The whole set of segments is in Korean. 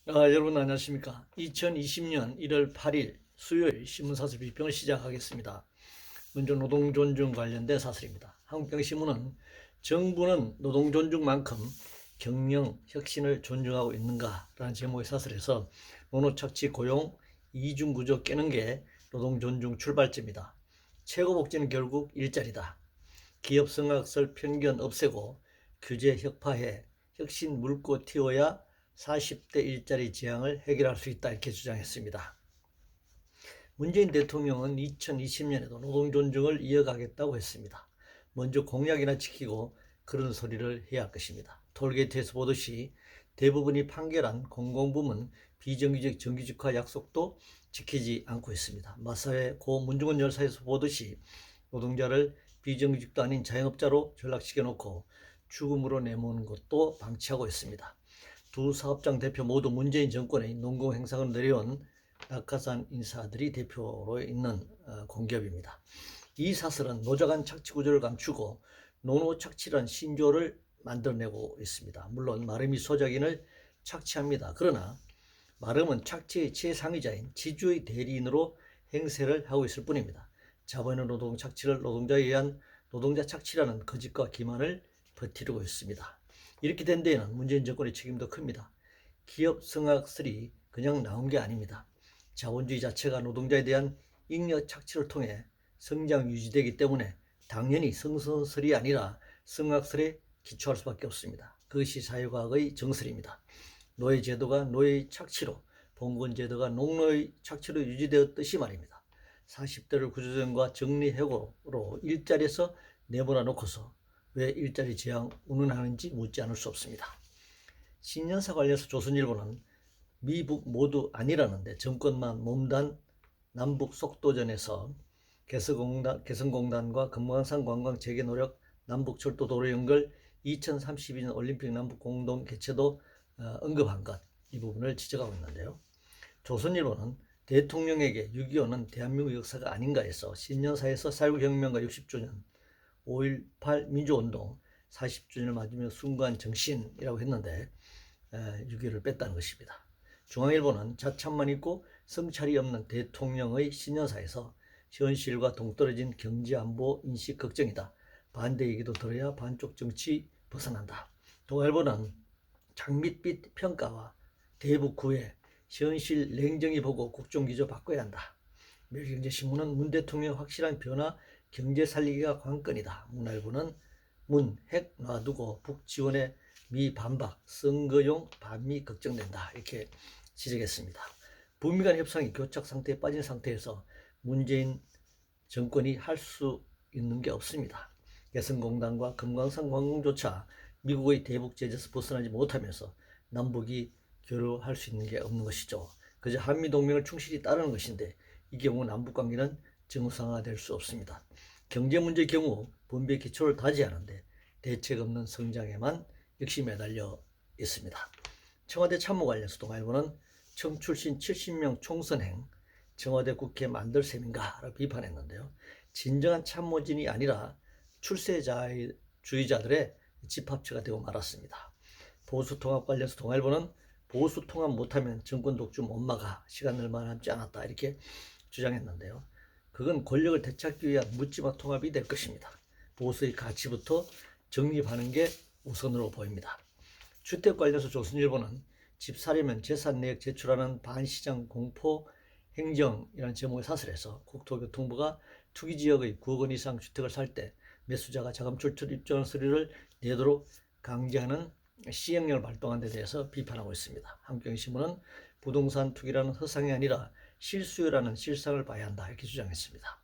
여러분 안녕하십니까? 2020년 1월 8일 수요일 신문사설 비평을 시작하겠습니다. 먼저 노동 존중 관련된 사설입니다. 한국경신문은 정부는 노동 존중만큼 경영 혁신을 존중하고 있는가? 라는 제목의 사설에서 노노 착취 고용 이중 구조 깨는 게 노동 존중 출발점이다. 최고 복지는 결국 일자리다. 기업 성악설 편견 없애고 규제 혁파해 혁신 물고 튀어야 40대 일자리 지향을 해결할 수 있다 이렇게 주장했습니다. 문재인 대통령은 2020년에도 노동 존중을 이어가겠다고 했습니다. 먼저 공약이나 지키고 그런 소리를 해야 할 것입니다. 톨게이트에서 보듯이 대부분이 판결한 공공부문 비정규직 정규직화 약속도 지키지 않고 있습니다. 마사회 고 문중원 열사에서 보듯이 노동자를 비정규직도 아닌 자영업자로 전락시켜놓고 죽음으로 내모는 것도 방치하고 있습니다. 두 사업장 대표 모두 문재인 정권의 농공행상으로 내려온 낙하산 인사들이 대표로 있는 공기업입니다. 이 사설은 노자간 착취 구조를 감추고 노노 착취란 신조를 만들어내고 있습니다. 물론 마름이 소작인을 착취합니다. 그러나 마름은 착취의 최상위자인 지주의 대리인으로 행세를 하고 있을 뿐입니다. 자본의 노동 착취를 노동자에 의한 노동자 착취라는 거짓과 기만을 버티려고 있습니다. 이렇게 된 데에는 문재인 정권의 책임도 큽니다. 기업 성악설이 그냥 나온 게 아닙니다. 자본주의 자체가 노동자에 대한 잉여 착취를 통해 성장 유지되기 때문에 당연히 성선설이 아니라 성악설에 기초할 수밖에 없습니다. 그것이 사회과학의 정설입니다. 노예제도가 노예의 착취로, 봉건제도가 농노의 착취로 유지되었듯이 말입니다. 40대를 구조조정과 정리해고로 일자리에서 내보내 놓고서 왜 일자리 지향 운운하는지 묻지 않을 수 없습니다. 신년사 관련해서 조선일보는 미북 모두 아니라는데 정권만 몸단 남북 속도전에서 개성공단과 금강산 관광 재개 노력, 남북철도 도로 연결, 2032년 올림픽 남북 공동 개최도 언급한 것, 이 부분을 지적하고 있는데요. 조선일보는 대통령에게 6.25는 대한민국 역사가 아닌가 해서 신년사에서 4.19 혁명과 60주년, 5.18 민주운동 40주년을 맞으며 순간 정신이라고 했는데 6.25를 뺐다는 것입니다. 중앙일보는 자찬만 있고 성찰이 없는 대통령의 신년사에서 현실과 동떨어진 경제안보 인식 걱정이다. 반대 얘기도 들어야 반쪽 정치 벗어난다. 동아일보는 장밋빛 평가와 대북 구애, 현실 냉정히 보고 국정기조 바꿔야 한다. 매일경제신문은 문 대통령 확실한 변화, 경제 살리기가 관건이다. 문화일보는 문, 핵 놔두고 북 지원에 미 반박, 선거용 반미 걱정된다. 이렇게 지적했습니다. 북미 간 협상이 교착 상태에 빠진 상태에서 문재인 정권이 할 수 있는 게 없습니다. 개성공단과 금강산 관광조차 미국의 대북 제재에서 벗어나지 못하면서 남북이 교류할 수 있는 게 없는 것이죠. 그저 한미동맹을 충실히 따르는 것인데 이 경우 남북관계는 정상화될 수 없습니다. 경제 문제의 경우 분배 기초를 다지하는데 대책 없는 성장에만 역시 매달려 있습니다. 청와대 참모 관련해서 동아일보는 청출신 70명 총선행 청와대 국회 만들 셈인가라고 비판했는데요. 진정한 참모진이 아니라 출세주의자들의 집합체가 되고 말았습니다. 보수통합 관련해서 동아일보는 보수통합 못하면 정권 독주 못 막아, 시간 얼마 남지 않았다 이렇게 주장했는데요. 그건 권력을 되찾기 위한 묻지마 통합이 될 것입니다. 보수의 가치부터 정립하는 게 우선으로 보입니다. 주택 관련해서 조선일보는 집 사려면 재산 내역 제출하는 반시장 공포 행정이라는 제목의 사설에서 국토교통부가 투기지역의 9억 원 이상 주택을 살 때 매수자가 자금 출처 입증 서류를 내도록 강제하는 시행령을 발동한 데 대해서 비판하고 있습니다. 한국경신문은 부동산 투기라는 허상이 아니라 실수요라는 실상을 봐야 한다 이렇게 주장했습니다.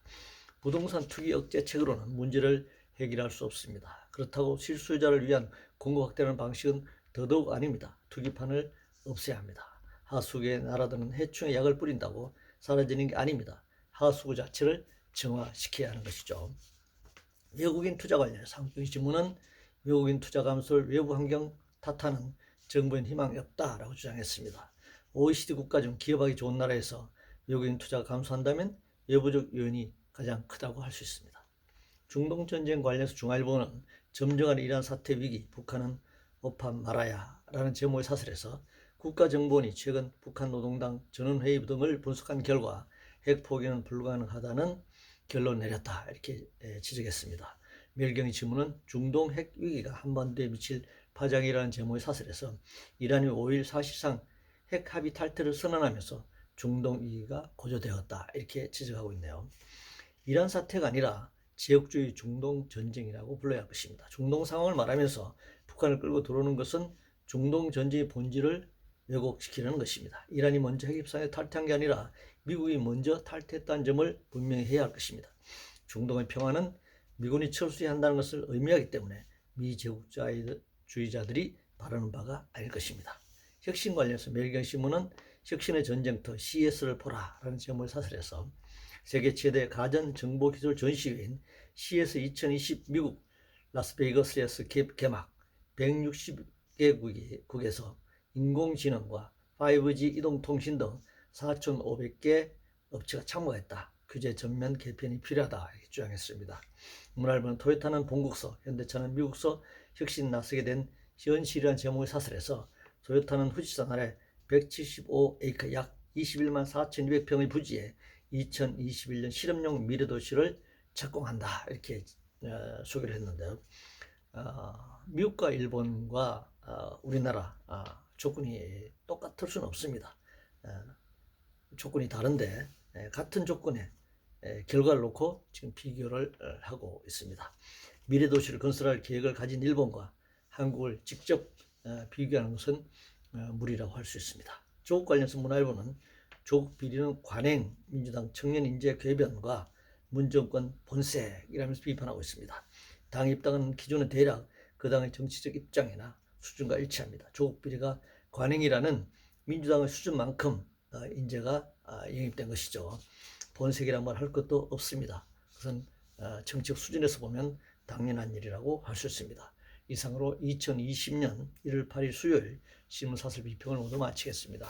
부동산 투기 억제책으로는 문제를 해결할 수 없습니다. 그렇다고 실수요자를 위한 공급 확대하는 방식은 더더욱 아닙니다. 투기판을 없애야 합니다. 하수구에 날아드는 해충의 약을 뿌린다고 사라지는 게 아닙니다. 하수구 자체를 정화시켜야 하는 것이죠. 외국인 투자 관련해서 한국경신문은 외국인 투자 감소를 외부 환경 탓하는 정부엔 희망이 없다라고 주장했습니다. OECD 국가 중 기업하기 좋은 나라에서 외국인 투자가 감소한다면 외부적 요인이 가장 크다고 할 수 있습니다. 중동전쟁 관련해서 중앙일보는 점령한 이란 사태 위기, 북한은 오판 말아야 라는 제목의 사설에서 국가정보원이 최근 북한 노동당 전원회의 등을 분석한 결과 핵 포기는 불가능하다는 결론을 내렸다. 이렇게 지적했습니다. 멸경의 지문은 중동 핵 위기가 한반도에 미칠 파장이라는 제목의 사설에서 이란이 5일 사실상 핵 합의 탈퇴를 선언하면서 중동 위기가 고조되었다. 이렇게 지적하고 있네요. 이란 사태가 아니라 지역주의 중동 전쟁이라고 불러야 할 것입니다. 중동 상황을 말하면서 북한을 끌고 들어오는 것은 중동 전쟁의 본질을 왜곡시키는 것입니다. 이란이 먼저 핵 협상에 탈퇴한 게 아니라 미국이 먼저 탈퇴했다는 점을 분명히 해야 할 것입니다. 중동의 평화는 미군이 철수해야 한다는 것을 의미하기 때문에 미제국주의자들이 바라는 바가 아닐 것입니다. 혁신 관련해서 멸경신문은 혁신의 전쟁터 CS를 보라라는 제목을 사설해서 세계 최대 가전정보기술 전시회인 CS 2020 미국 라스베이거스에서 개막 160개국에서 인공지능과 5G 이동통신 등 4,500개 업체가 참가했다. 규제 전면 개편이 필요하다. 이렇게 주장했습니다. 문화일보는 토요타는 본국서, 현대차는 미국서 혁신 나서게 된 현실이라는 제목의 사설에서 토요타는 후지산 아래 175에이커 약 21만 4,200평의 부지에 2021년 실험용 미래도시를 착공한다. 이렇게 소개를 했는데요. 미국과 일본과 우리나라 조건이 똑같을 수는 없습니다. 조건이 다른데 같은 조건에 결과를 놓고 지금 비교를 하고 있습니다. 미래도시를 건설할 계획을 가진 일본과 한국을 직접 비교하는 것은 무리라고 할 수 있습니다. 조국 관련해서 문화일보는 조국 비리는 관행, 민주당 청년인재 궤변과 문정권 본색이라면서 비판하고 있습니다. 당 입당은 기존은 대략 그 당의 정치적 입장이나 수준과 일치합니다. 조국 비리가 관행이라는 민주당의 수준만큼 인재가 영입된 것이죠. 본색이란 말 할 것도 없습니다. 그것은 정치적 수준에서 보면 당연한 일이라고 할 수 있습니다. 이상으로 2020년 1월 8일 수요일 신문사설 비평을 모두 마치겠습니다.